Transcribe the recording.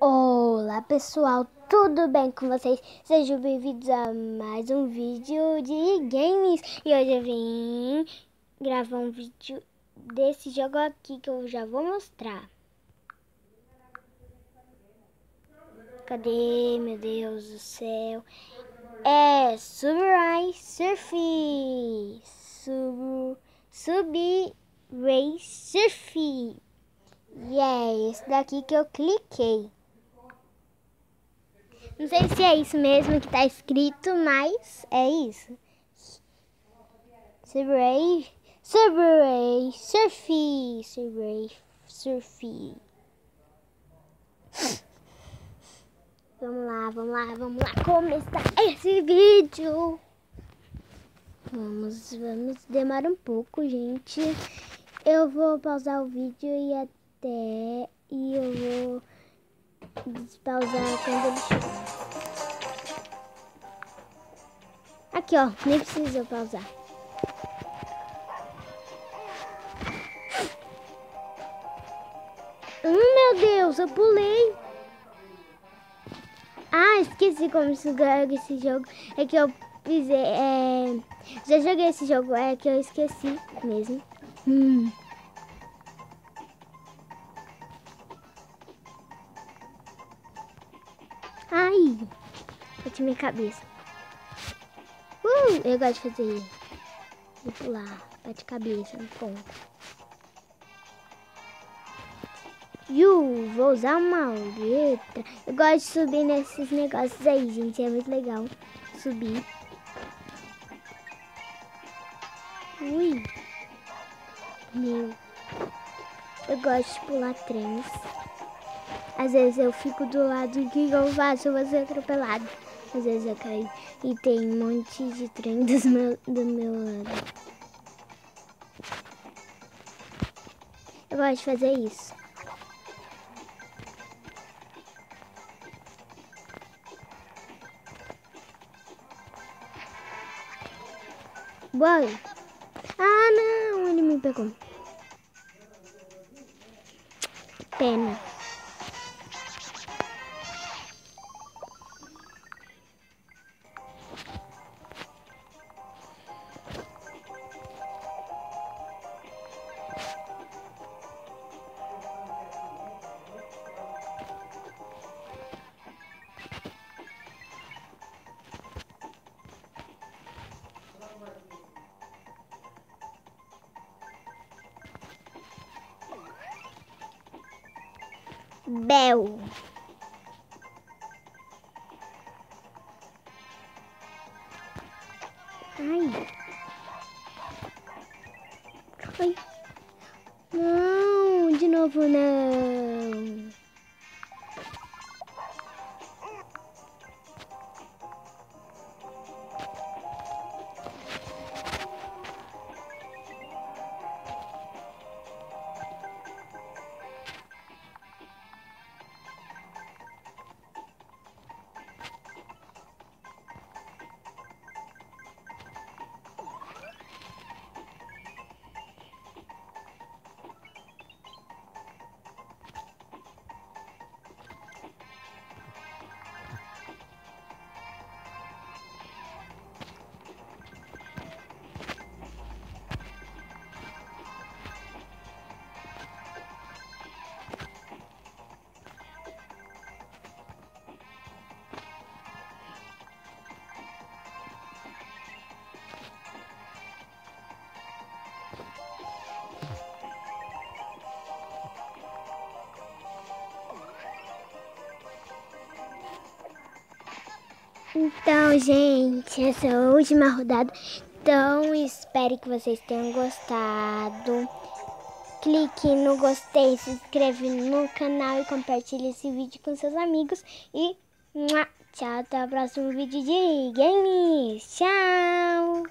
Olá pessoal, tudo bem com vocês? Sejam bem-vindos a mais um vídeo de games. E hoje eu vim gravar um vídeo desse jogo aqui que eu já vou mostrar. Cadê, meu Deus do céu? É Subway Surf. Subway Surf. E é esse daqui que eu cliquei. Não sei se é isso mesmo que tá escrito, mas é isso. Subway Surf. Vamos lá começar esse vídeo. Vamos, demora um pouco, gente. Eu vou pausar o vídeo e eu vou despausar quando ele chegar. Aqui, ó, nem precisa pausar. Meu Deus, eu pulei. Ah, esqueci como se joga esse jogo. É que eu pisei, já joguei esse jogo, é que eu esqueci mesmo. Ai, bati minha cabeça. Eu gosto de fazer isso. Vou pular, bate cabeça no ponto. Vou usar uma letra. Eu gosto de subir nesses negócios aí, gente. É muito legal subir. Eu gosto de pular trens. Às vezes eu fico do lado e o que eu faço? Eu vou ser atropelado. Às vezes eu caio e tem um monte de trem do meu lado. Eu gosto de fazer isso. Boa. Ah, não, ele me pegou. Pena. Bel. Ai. Não, de novo não. Então, gente, essa é a última rodada. Então, espero que vocês tenham gostado. Clique no gostei, se inscreve no canal e compartilhe esse vídeo com seus amigos. E tchau, até o próximo vídeo de games. Tchau!